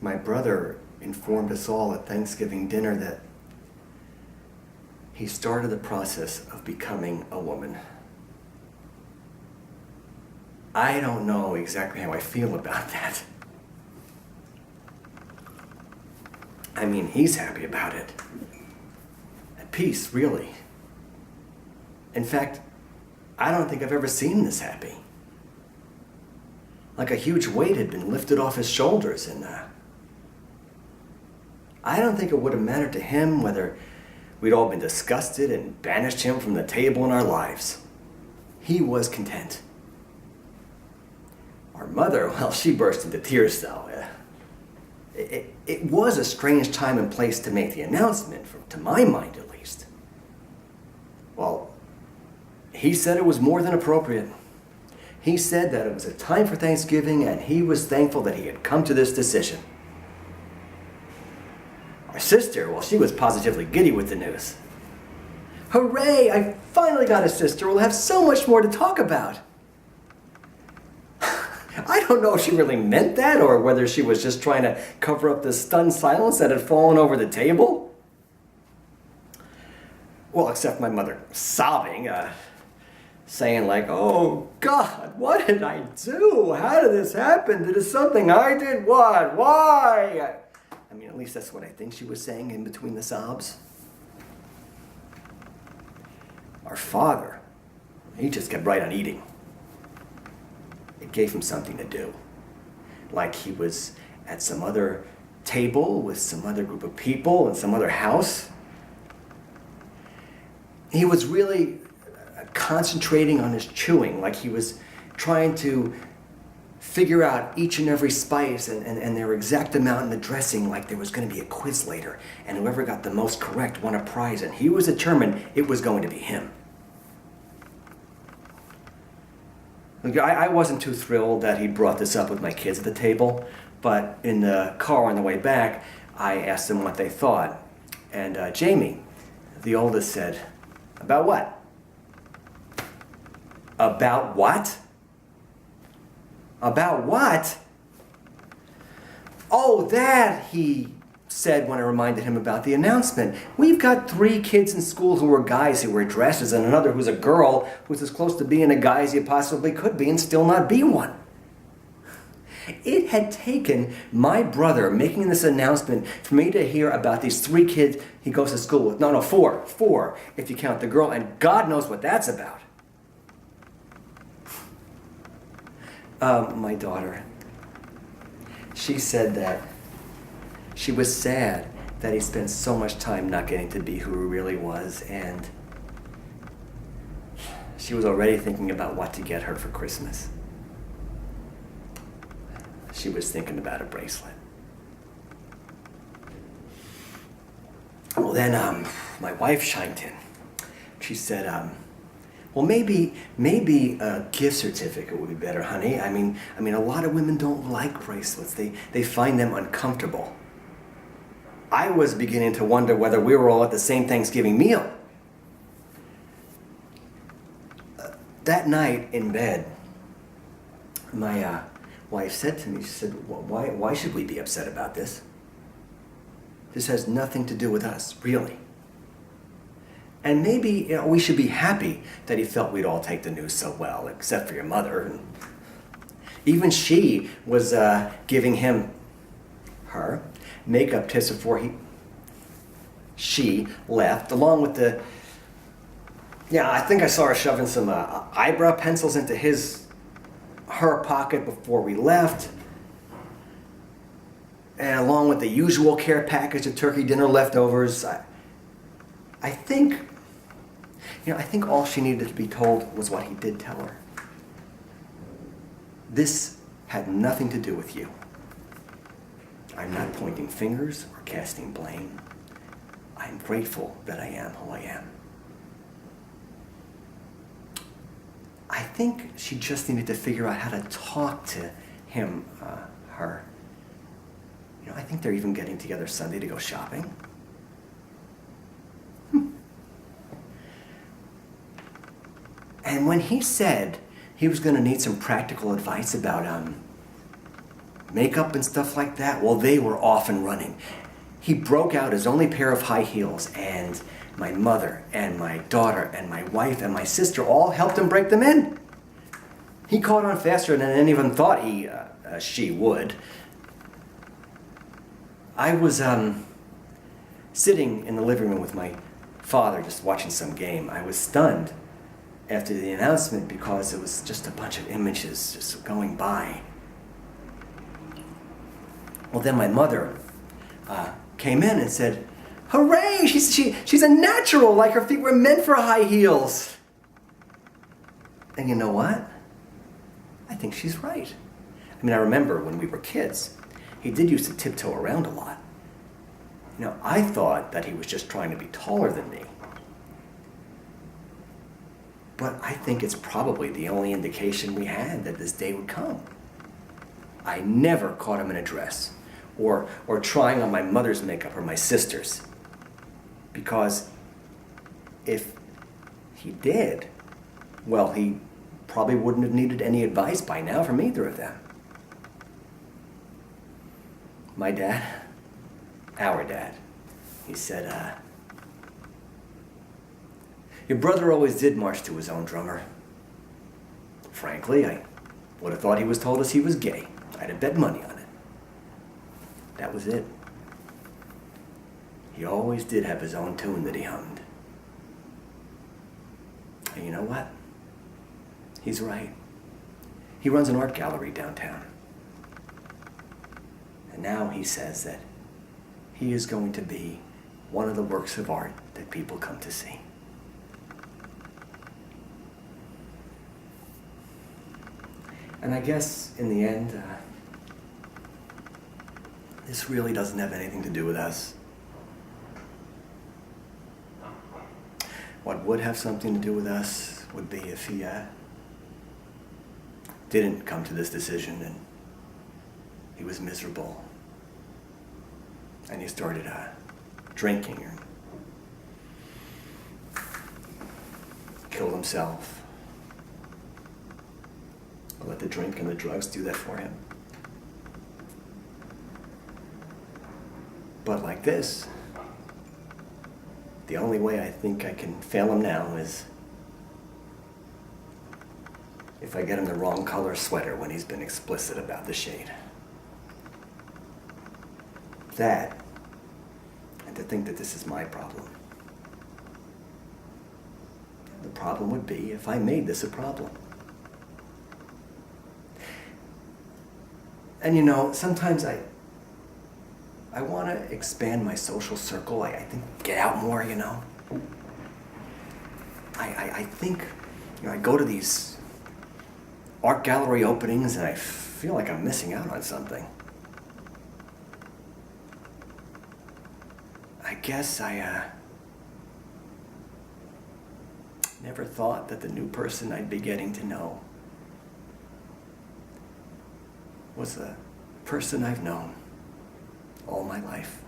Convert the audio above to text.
My brother informed us all at Thanksgiving dinner that he started the process of becoming a woman. I don't know exactly how I feel about that. I mean, he's happy about it. At peace, really. In fact, I don't think I've ever seen him this happy. Like a huge weight had been lifted off his shoulders, and I don't think it would have mattered to him whether we'd all been disgusted and banished him from the table in our lives. He was content. Our mother, well, she burst into tears, though. It was a strange time and place to make the announcement, to my mind at least. Well, he said it was more than appropriate. He said that it was a time for Thanksgiving, and he was thankful that he had come to this decision. Our sister, well, she was positively giddy with the news. Hooray! I finally got a sister. We'll have so much more to talk about. I don't know if she really meant that or whether she was just trying to cover up the stunned silence that had fallen over the table. Well, except my mother sobbing, saying like, "Oh God, what did I do? How did this happen? Did it something I did? What? Why?" I mean, at least that's what I think she was saying in between the sobs. Our father, he just kept right on eating. It gave him something to do. Like he was at some other table with some other group of people in some other house. He was really concentrating on his chewing, like he was trying to figure out each and every spice and their exact amount in the dressing, like there was going to be a quiz later, and whoever got the most correct won a prize, and he was determined it was going to be him. Look, I wasn't too thrilled that he brought this up with my kids at the table, but in the car on the way back, I asked them what they thought. And Jamie, the oldest, said, "About what?" "About what?" "About what?" "Oh, that," he said when I reminded him about the announcement. "We've got 3 kids in school who are guys who wear dresses and another who's a girl who's as close to being a guy as you possibly could be and still not be one." It had taken my brother making this announcement for me to hear about these 3 kids he goes to school with. No, 4 if you count the girl, and God knows what that's about. My daughter, she said that she was sad that he spent so much time not getting to be who he really was, and she was already thinking about what to get her for Christmas. She was thinking about a bracelet. Well, then my wife chimed in. She said, "Well, maybe a gift certificate would be better, honey. I mean, a lot of women don't like bracelets. They find them uncomfortable." I was beginning to wonder whether we were all at the same Thanksgiving meal. That night in bed, my wife said to me, she said, why should we be upset about this? This has nothing to do with us, really. And maybe we should be happy that he felt we'd all take the news so well, except for your mother. And even she was giving her makeup tips before she left, along with I think I saw her shoving some eyebrow pencils into her pocket before we left, and along with the usual care package of turkey dinner leftovers. I think all she needed to be told was what he did tell her. This had nothing to do with you. I'm not pointing fingers or casting blame. I'm grateful that I am who I am. I think she just needed to figure out how to talk to him, her. I think they're even getting together Sunday to go shopping. And when he said he was going to need some practical advice about makeup and stuff like that, well, they were off and running. He broke out his only pair of high heels, and my mother and my daughter and my wife and my sister all helped him break them in. He caught on faster than any of them thought she would. I was sitting in the living room with my father just watching some game. I was stunned after the announcement because it was just a bunch of images just going by. Well, then my mother came in and said, "Hooray, she's a natural, like her feet were meant for high heels." And you know what? I think she's right. I mean, I remember when we were kids, he did used to tiptoe around a lot. You know, I thought that he was just trying to be taller than me. But I think it's probably the only indication we had that this day would come. I never caught him in a dress or trying on my mother's makeup or my sister's. Because if he did, well, he probably wouldn't have needed any advice by now from either of them. My dad, our dad, he said, "Your brother always did march to his own drummer. Frankly, I would have thought he was told us he was gay. I'd have bet money on it. That was it. He always did have his own tune that he hummed." And you know what? He's right. He runs an art gallery downtown. And now he says that he is going to be one of the works of art that people come to see. And I guess in the end, this really doesn't have anything to do with us. What would have something to do with us would be if he didn't come to this decision and he was miserable and he started drinking or killed himself. Or let the drink and the drugs do that for him. But like this, the only way I think I can fail him now is if I get him the wrong color sweater when he's been explicit about the shade. That, and to think that this is my problem. The problem would be if I made this a problem. And you know, sometimes I want to expand my social circle. I think get out more, you know. I think, you know, I go to these art gallery openings and I feel like I'm missing out on something. I guess I never thought that the new person I'd be getting to know was a person I've known all my life.